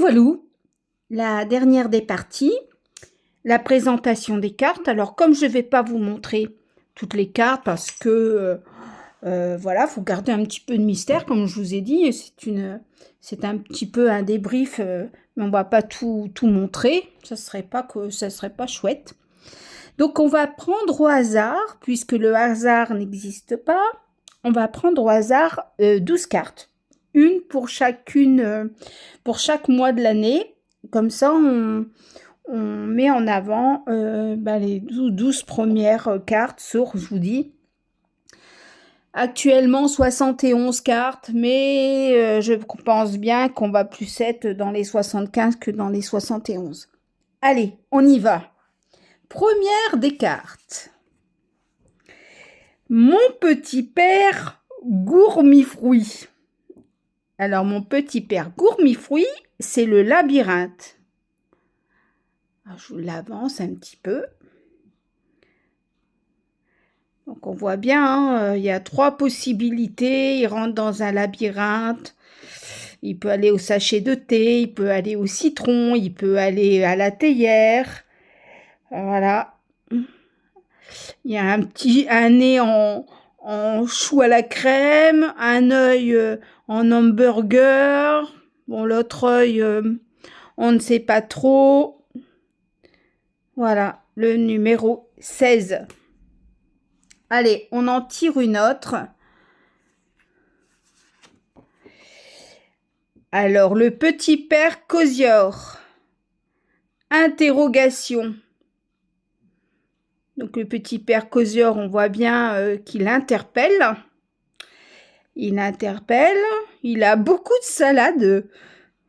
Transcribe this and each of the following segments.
voilà, la dernière des parties, la présentation des cartes. Alors, comme je ne vais pas vous montrer toutes les cartes parce que, voilà, faut garder un petit peu de mystère, comme je vous ai dit. C'est un petit peu un débrief, mais on va pas tout montrer. Ça serait pas chouette. Donc, on va prendre au hasard, puisque le hasard n'existe pas. On va prendre au hasard 12 cartes. Une pour chacune, pour chaque mois de l'année. Comme ça, on met en avant les 12 premières cartes sur, je vous dis, actuellement 71 cartes, mais je pense bien qu'on va plus être dans les 75 que dans les 71. Allez, on y va. Première des cartes. Mon petit père Gourmifruit. Alors, mon petit père Gourmifruit, c'est le labyrinthe. Alors, je vous l'avance un petit peu. Donc, on voit bien, il y a 3 possibilités. Il rentre dans un labyrinthe. Il peut aller au sachet de thé, il peut aller au citron, il peut aller à la théière. Voilà. Il y a un nez en chou à la crème, un œil en hamburger. Bon, l'autre œil, on ne sait pas trop. Voilà, le numéro 16. Allez, on en tire une autre. Alors, le petit père Cosior. Interrogation. Donc, le petit père Cosior, on voit bien qu'il interpelle. Il interpelle. Il a beaucoup de salade,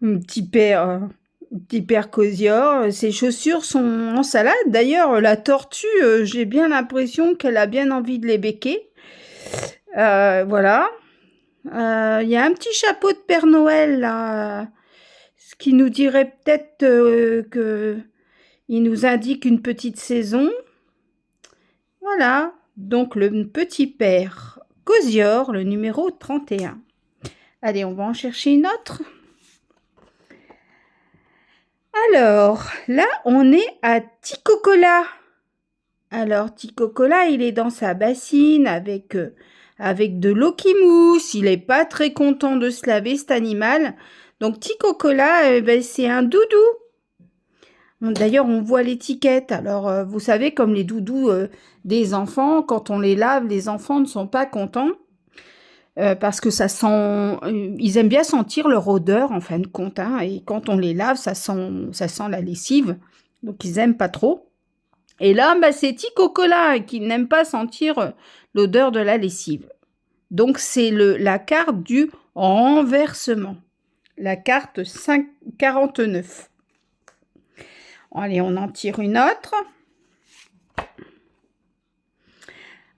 petit père Cosior. Ses chaussures sont en salade. D'ailleurs, la tortue, j'ai bien l'impression qu'elle a bien envie de les becquer. Voilà. Il y a un petit chapeau de Père Noël, là, ce qui nous dirait peut-être qu'il nous indique une petite saison. Voilà. Donc, le petit père Cosior, le numéro 31. Allez, on va en chercher une autre. Alors, là, on est à Ticocola. Alors, Ticocola, il est dans sa bassine avec de l'eau qui mousse. Il n'est pas très content de se laver, cet animal. Donc, Ticocola, c'est un doudou. D'ailleurs, on voit l'étiquette. Alors, vous savez, comme les doudous des enfants, quand on les lave, les enfants ne sont pas contents. Parce que ça sent, ils aiment bien sentir leur odeur en fin de compte, hein, et quand on les lave, ça sent la lessive, donc ils aiment pas trop. Et là, c'est Ticocola qui n'aime pas sentir l'odeur de la lessive. Donc c'est la carte du renversement, la carte 49. Allez, on en tire une autre.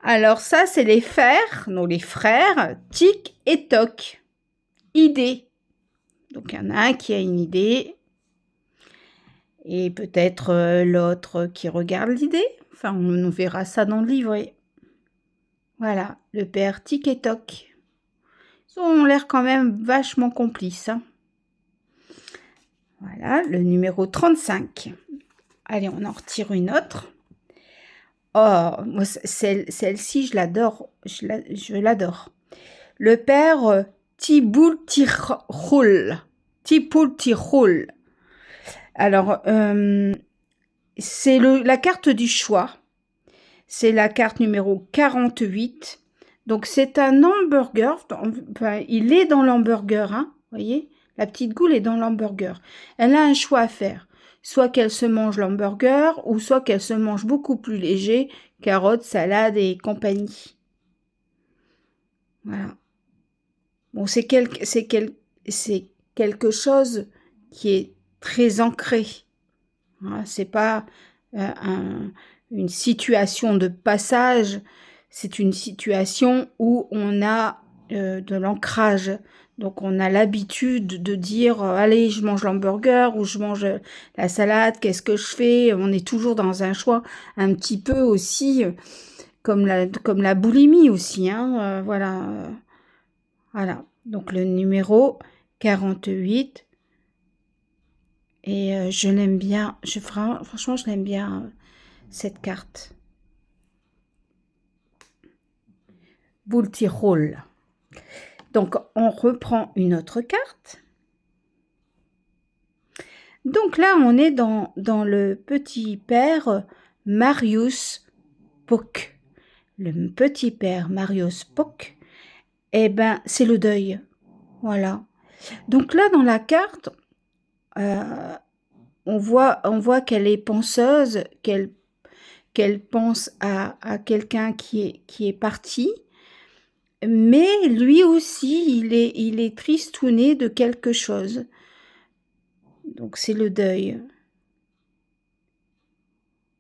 Alors ça, c'est les frères Tic et Toc. Idée. Donc, il y en a un qui a une idée. Et peut-être l'autre qui regarde l'idée. Enfin, on verra ça dans le livret. Voilà, le père Tic et Toc. Ils ont l'air quand même vachement complices. Hein. Voilà, le numéro 35. Allez, on en retire une autre. Oh, moi, celle-ci, je l'adore. Je l'adore. Le père Tiboul-Tirol. Tiboul-Tirol. Alors, c'est la carte du choix. C'est la carte numéro 48. Donc, c'est un hamburger. Enfin, il est dans l'hamburger, hein, vous voyez. La petite goule est dans l'hamburger. Elle a un choix à faire. Soit qu'elle se mange l'hamburger, ou soit qu'elle se mange beaucoup plus léger, carottes, salade et compagnie. Voilà. Bon, c'est quelque chose qui est très ancré. Hein, c'est pas une situation de passage, c'est une situation où on a de l'ancrage. Donc, on a l'habitude de dire allez, je mange l'hamburger ou je mange la salade, qu'est-ce que je fais? On est toujours dans un choix un petit peu aussi comme la boulimie aussi. Hein, voilà. Voilà. Donc, le numéro 48. Et je l'aime bien. Franchement, je l'aime bien, cette carte. Boule-Tirol. Donc, on reprend une autre carte. Donc là, on est dans le petit père Marius Pock. Le petit père Marius Pock, eh ben, c'est le deuil. Voilà. Donc là, dans la carte, on voit qu'elle est penseuse, qu'elle pense à quelqu'un qui est parti, mais lui aussi, il est tristouné de quelque chose. Donc c'est le deuil.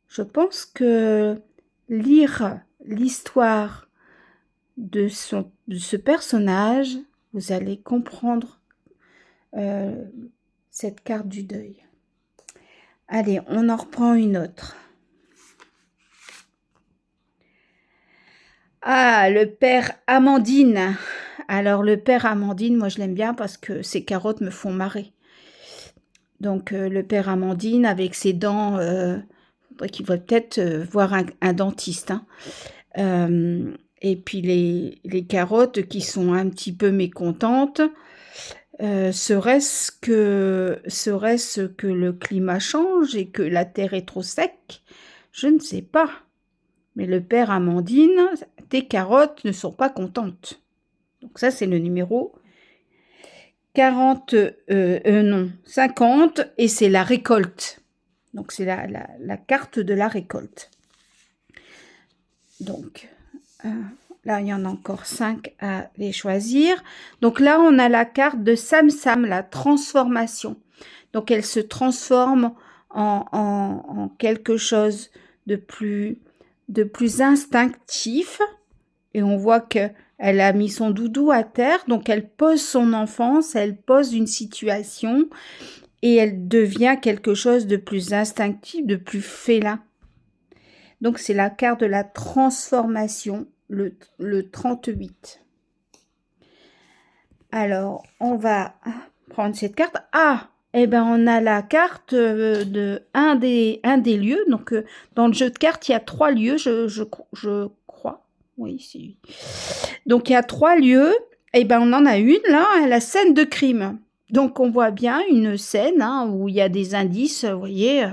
Je pense que lire l'histoire de ce personnage, vous allez comprendre cette carte du deuil. Allez, on en reprend une autre. Ah, le père Amandine. Alors, le père Amandine, moi, je l'aime bien parce que ses carottes me font marrer. Donc, le père Amandine, avec ses dents, faudrait qu'il va peut-être voir un dentiste. Hein. Et puis, les carottes qui sont un petit peu mécontentes, serait-ce que le climat change et que la terre est trop sec? Je ne sais pas. Mais le père Amandine, tes carottes ne sont pas contentes. Donc ça, c'est le numéro 50, et c'est la récolte. Donc c'est la carte de la récolte. Donc là, il y en a encore 5 à les choisir. Donc là, on a la carte de Sam, la transformation. Donc elle se transforme en quelque chose de plus instinctif. Et on voit qu'elle a mis son doudou à terre, donc elle pose son enfance, elle pose une situation et elle devient quelque chose de plus instinctif, de plus félin. Donc c'est la carte de la transformation, le 38. Alors, on va prendre cette carte. Ah, eh ben on a la carte de un des lieux. Donc dans le jeu de cartes, il y a 3 lieux, je crois. Oui, c'est. Donc il y a 3 lieux. Et ben on en a une là, la scène de crime. Donc on voit bien une scène où il y a des indices. Vous voyez,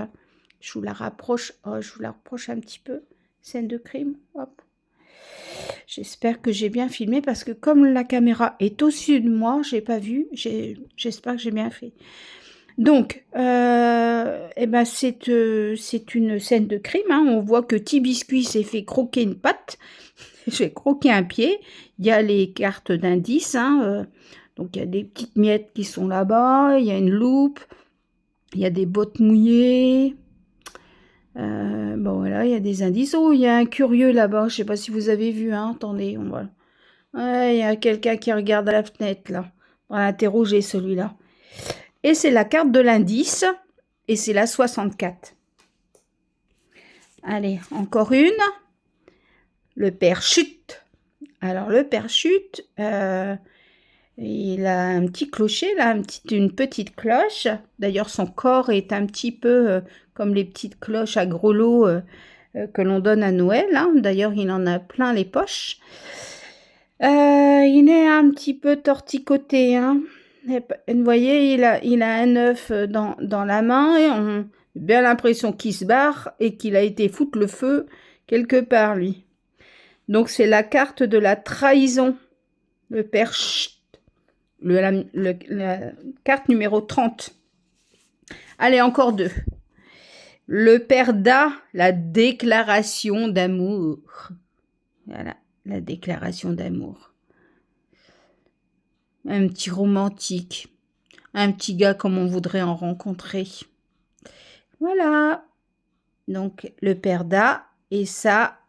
je vous la rapproche. Je vous la rapproche un petit peu. Scène de crime. Hop. J'espère que j'ai bien filmé parce que comme la caméra est au-dessus de moi, j'ai pas vu. J'espère que j'ai bien fait. Donc, eh ben c'est une scène de crime. On voit que Tibiscuit s'est fait croquer une patte. J'ai croqué un pied. Il y a les cartes d'indices. Donc, il y a des petites miettes qui sont là-bas. Il y a une loupe. Il y a des bottes mouillées. Bon, voilà, il y a des indices. Oh, il y a un curieux là-bas. Je ne sais pas si vous avez vu. Attendez, on voit. Ouais, il y a quelqu'un qui regarde à la fenêtre, là. On va l'interroger, celui-là. Et c'est la carte de l'indice. Et c'est la 64. Allez, encore une. Le père chute. Alors, le père chute, il a un petit clocher, là, une petite cloche. D'ailleurs, son corps est un petit peu comme les petites cloches à grelots que l'on donne à Noël. D'ailleurs, il en a plein les poches. Il est un petit peu torticoté. Vous voyez, il a un œuf dans la main et on a bien l'impression qu'il se barre et qu'il a été foutre le feu quelque part, lui. Donc, c'est la carte de la trahison. Le père chut. La carte numéro 30. Allez, encore 2. Le père Da, la déclaration d'amour. Voilà, la déclaration d'amour. Un petit romantique. Un petit gars comme on voudrait en rencontrer. Voilà. Donc, le père Da. Et ça,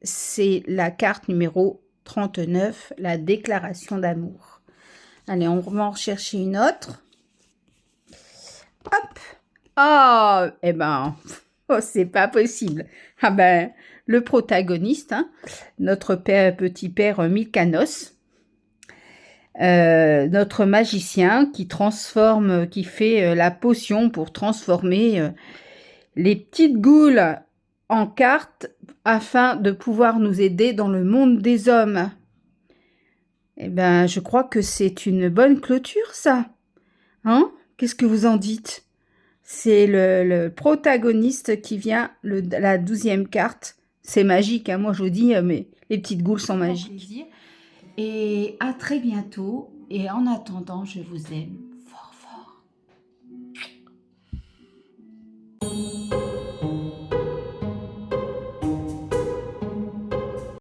c'est la carte numéro 39, la déclaration d'amour. Allez, on va en rechercher une autre. Hop. Oh, eh ben, c'est pas possible. Ah ben, le protagoniste, notre petit père Mykanos. notre magicien qui transforme, qui fait la potion pour transformer les petites goules en cartes afin de pouvoir nous aider dans le monde des hommes. Eh ben, je crois que c'est une bonne clôture, ça. Hein? Qu'est-ce que vous en dites? C'est le protagoniste qui vient, la 12e carte. C'est magique, hein, moi je vous dis, mais les petites goules sont magiques. Et à très bientôt. Et en attendant, je vous aime.